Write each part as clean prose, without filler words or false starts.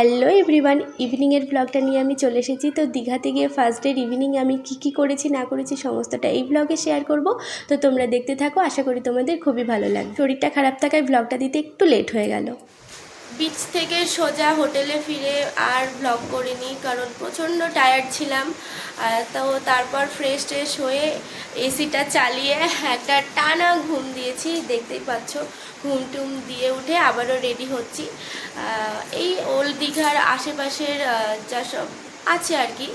Hello everyone, ইভিনিংয়ের ব্লগটা নিয়ে আমি চলে এসেছি। তো দীঘাতে গিয়ে ফার্স্ট ডের ইভিনিং আমি কী করেছি না করেছি সমস্তটা এই ব্লগে শেয়ার করব। তো তোমরা দেখতে থাকো, আশা করি তোমাদের খুবই ভালো লাগবে। শরীরটা খারাপ থাকায় ব্লগটা দিতে একটু লেট হয়ে গেল। বিচ থেকে সোজা হোটেলে ফিরে আর ব্লগ করিনি, কারণ প্রচণ্ড টায়ার্ড ছিলাম। তো তারপর ফ্রেশ হয়ে এসিটা চালিয়ে একটা টানা ঘুম দিয়েছি, দেখতেই পাচ্ছ। ঘুম টুম দিয়ে উঠে আবারও রেডি হচ্ছি। এই ওল্ড দীঘার আশেপাশের যা সব আছে আর কি,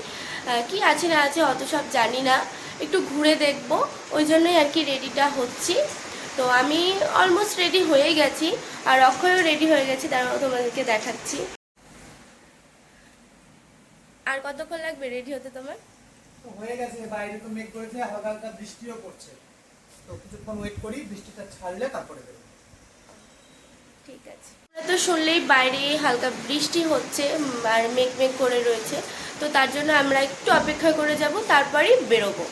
কি আছে না আছে অত সব জানি না, একটু ঘুরে দেখব, ওই জন্যই আর কি রেডিটা হচ্ছি। তো আমি অলমোস্ট রেডি হয়ে গেছি, আর অক্ষয়ও রেডি হয়ে গেছি, তারাও তোমাদেরকে দেখাচ্ছি। আর কতক্ষণ লাগবে রেডি হতে তোমার? হয়ে গেছে, বাইরে তো মেঘ করেছে, হালকা হালকা বৃষ্টিও পড়ছে, তো কিছুক্ষণ ওয়েট করি, বৃষ্টিটা ছাড়লে তারপরে বেরোবো। ঠিক আছে। তো শুনলেই বাইরে হালকা বৃষ্টি হচ্ছে আর মেঘ করে রয়েছে, তো তার জন্য আমরা একটু অপেক্ষা করে যাব, তারপরেই বেরোবো।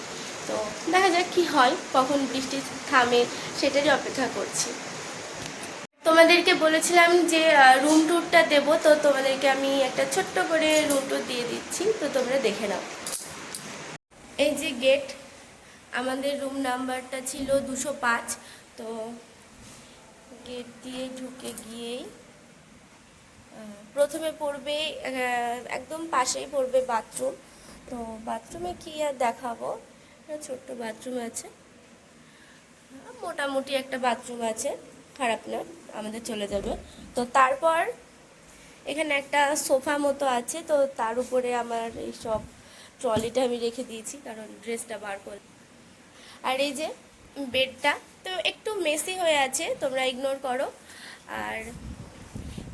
তো দেখা যাক কি হয়, কখন বৃষ্টি থামে সেটারই অপেক্ষা করছি। তোমাদেরকে বলেছিলাম যে রুম ট্যুরটা দেবো, তো তোমাদেরকে আমি একটা ছোট্ট করে রুম ট্যুর দিয়ে দিচ্ছি, তো তোমরা দেখে নাও। এই যে গেট, আমাদের রুম নাম্বারটা ছিল 205। তো গেট দিয়ে ঢুকে গিয়েই প্রথমে পড়বে, একদম পাশেই পড়বে বাথরুম। তো বাথরুমে কি আর দেখাবো, ছোট্ট বাথরুম আছে, মোটামুটি একটা বাথরুম আছে, খারাপ না, আমাদের চলে যাবে। তো তারপর এখানে একটা সোফা মতো আছে, তো তার উপরে আমার এই সব ট্রলিটা আমি রেখে দিয়েছি, কারণ ড্রেসটা বার করে। আর এই যে বেডটা তো একটু মেসি হয়ে আছে, তোমরা ইগনোর করো। আর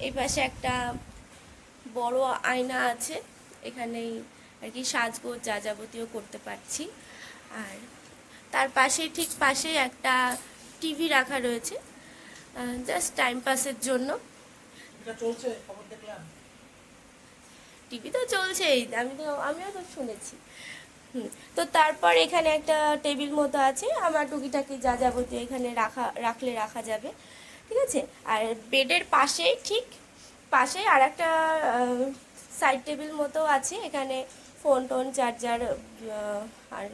এই পাশে একটা বড় আয়না আছে, এখানেই আর কি সাজগোজ যা যাবতীয় করতে পারছি। আর তার পাশেই, ঠিক পাশেই একটা টিভি রাখা রয়েছে, জাস্ট টাইম পাসের জন্য। টিভি তো চলছেই, আমিও তো শুনেছি। তো তারপর এখানে একটা টেবিল মতো আছে, আমার টুকিটাকি যা যাবতীয় এখানে রাখা যাবে, ঠিক আছে। আর বেডের পাশেই, ঠিক পাশেই আর একটা সাইড টেবিল মতো আছে, এখানে ফোন টোন, চার্জার, আর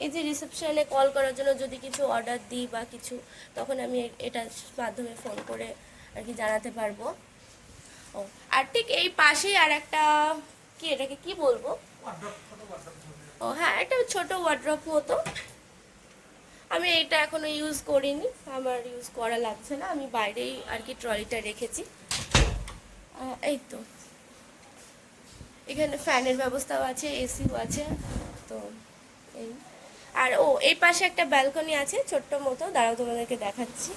এই যে রিসেপশনে কল করার জন্য যদি কিছু অর্ডার দিই বা কিছু, তখন আমি এটার মাধ্যমে ফোন করে আর কি জানাতে পারবো। ও আর ঠিক এই পাশেই আর একটা, কি এটাকে কি বলবো, ও হ্যাঁ, একটা ছোট ওয়ার্ড্রপ মতো। আমি এটা এখনো ইউজ করিনি, আমার ইউজ করা লাগছে না, আমি বাইরেই আর কি ট্রলিটা রেখেছি। এই তো এখানে ফ্যানের ব্যবস্থাও আছে, এসিও আছে। তো এই, আর এই পাশে একটা ব্যালকনি আছে ছোট্ট মতো, দাঁড়াও তোমাদেরকে দেখাচ্ছি।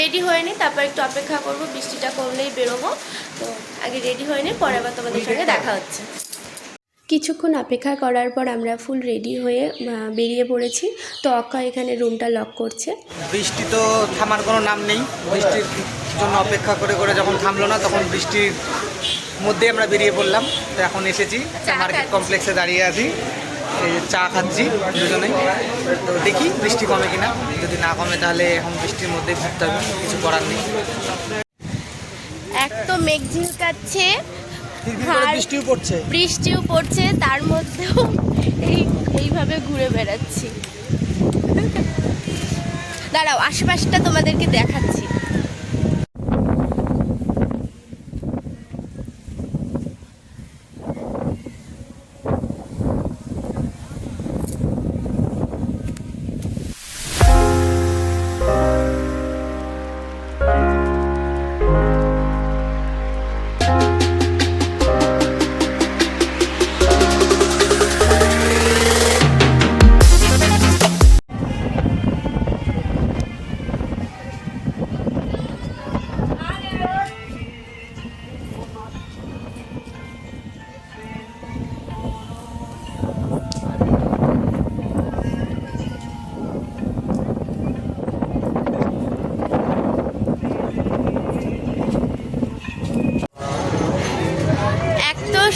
রেডি হয়নি, তারপর একটু অপেক্ষা করবো, বৃষ্টিটা কমলেই বেরোবো। তো আগে রেডি হয়নি, পরে আবার তোমাদের সঙ্গে দেখা হচ্ছে। কিছুক্ষণ অপেক্ষা করার পর আমরা ফুল রেডি হয়ে বেরিয়ে পড়েছি। তো অক্ষয় এখানে রুমটা লক করছে। বৃষ্টি তো থামার কোনো নাম নেই, বৃষ্টির জন্য অপেক্ষা করে করে যখন থামলো না, তখন বৃষ্টির মধ্যে আমরা বেরিয়ে পড়লাম। তো এখন এসেছি মার্কেট কমপ্লেক্সে, দাঁড়িয়ে আছি, এই চা খাচ্ছি দুজনেই। তো দেখি বৃষ্টি কমে কিনা, যদি না কমে তাহলে এখন বৃষ্টির মধ্যে ঘুরতে হবে, কিছু করার নেই। এক তো মেঘ ঝিলকাচ্ছে, বৃষ্টিও পড়ছে, তার মধ্যেও এইভাবে ঘুরে বেড়াচ্ছি। দাঁড়াও, আশেপাশটা তোমাদেরকে দেখাচ্ছি।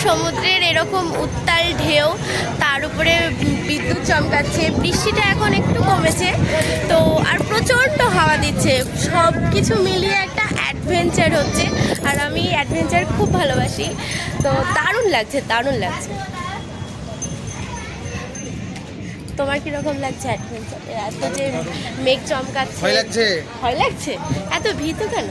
সমুদ্রের এরকম উত্তাল ঢেউ, তার উপরে বিদ্যুৎ চমকাচ্ছে, বৃষ্টিটা এখন একটু কমেছে তো, আর প্রচণ্ড হাওয়া দিচ্ছে, সব কিছু মিলিয়ে একটা অ্যাডভেঞ্চার হচ্ছে। আর আমি অ্যাডভেঞ্চার খুব ভালোবাসি, তো দারুণ লাগছে, দারুণ লাগছে। তোমার কিরকম লাগছে অ্যাডভেঞ্চার? এত যে মেঘ চমকাচ্ছে, ভয় লাগছে? ভয় লাগছে? এত ভীত কেন?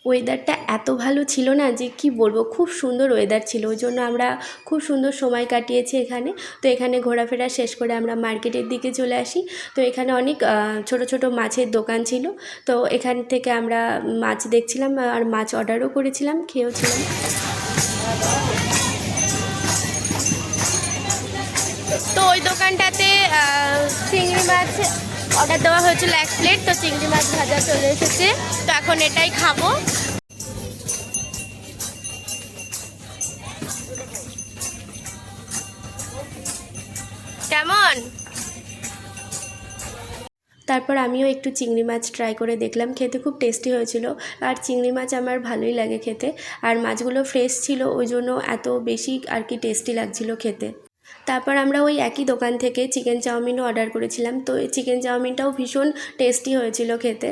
ওয়েদারটা এত ভালো ছিল না যে কি বলবো, খুব সুন্দর ওয়েদার ছিল, ওই জন্য আমরা খুব সুন্দর সময় কাটিয়েছি এখানে। তো এখানে ঘোরাফেরা শেষ করে আমরা মার্কেটের দিকে চলে আসি। তো এখানে অনেক ছোট ছোট মাছের দোকান ছিল, তো এখান থেকে আমরা মাছ দেখছিলাম আর মাছ অর্ডারও করেছিলাম, খেয়েওছিলাম। তো ওই দোকানটাতে চিংড়ি মাছ অর্ডার দেওয়া হয়েছিল 1 প্লেট, তো চিংড়ি মাছ ভাজা চলে এসেছে, তো এখন এটাই খাবো। কেমন? তারপর আমিও একটু চিংড়ি মাছ ট্রাই করে দেখলাম, খেতে খুব টেস্টি হয়েছিল। আর চিংড়ি মাছ আমার ভালোই লাগে খেতে, আর মাছগুলো ফ্রেশ ছিল, ওই জন্য এত বেশি আর কি টেস্টি লাগছিল খেতে। তারপর আমরা ওই একই দোকান থেকে চিকেন চাউমিনও অর্ডার করেছিলাম, তো এই চিকেন চাউমিনটাও ভীষণ টেস্টি হয়েছিল খেতে।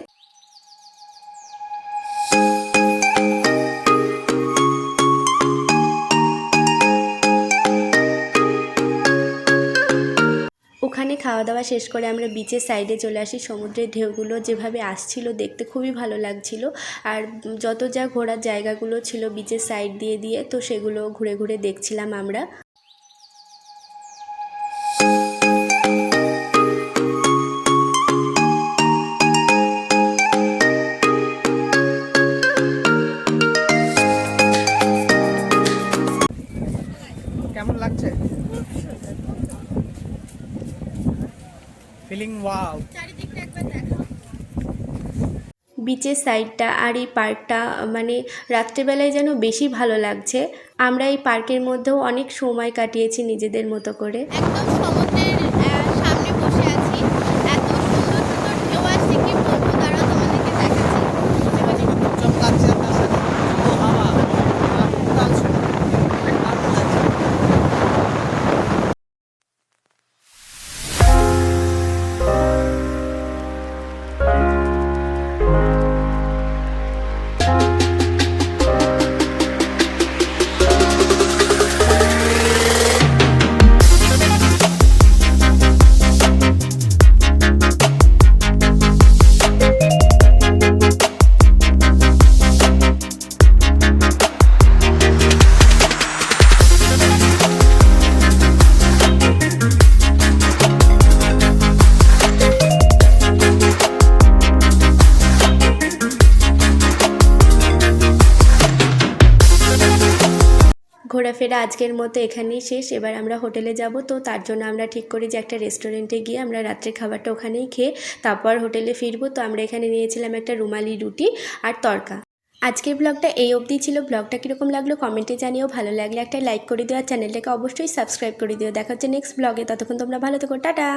ওখানে খাওয়া দাওয়া শেষ করে আমরা বিচের সাইডে চলে আসি। সমুদ্রের ঢেউগুলো যেভাবে আসছিল দেখতে খুবই ভালো লাগছিল, আর যত যা ঘোরার জায়গাগুলো ছিল বিচের সাইড দিয়ে দিয়ে, তো সেগুলো ঘুরে ঘুরে দেখছিলাম আমরা। কেমন লাগছে? Feeling wow. বিচের সাইডটা আর এই পার্কটা মানে রাত্রেবেলায় যেন বেশি ভালো লাগছে। আমরা এই পার্কের মধ্যেও অনেক সময় কাটিয়েছি নিজেদের মতো করে। একদম সমুদ্রের সামনে বসে আছি, এত সুন্দর সুন্দর ঢেউ আসছে, কি বলবো, তারা তোমাদেরকে দেখাচ্ছি। চমকাচ্ছে আপনার সাথে ও হাওয়া উত্তাল সমুদ্র। ঘোরাফেরা আজকের মতো এখানেই শেষ। এবার আমরা হোটেলে যাব, তো তার জন্য আমরা ঠিক করি যে একটা রেস্টুরেন্টে গিয়ে আমরা রাত্রের খাবারটা ওখানেই খেয়ে তারপর হোটেলে ফিরবো। তো আমরা এখানে নিয়েছিলাম একটা রুমালি রুটি আর তড়কা। আজকের ব্লগটা এই অবধি ছিল। ব্লগটা কীরকম লাগলো কমেন্টে জানিও, ভালো লাগলে একটা লাইক করে দিও, আর চ্যানেলটাকে অবশ্যই সাবস্ক্রাইব করে দিও। দেখা হচ্ছে নেক্সট ব্লগে, ততক্ষণ তোমরা ভালো থেকো, টাটা।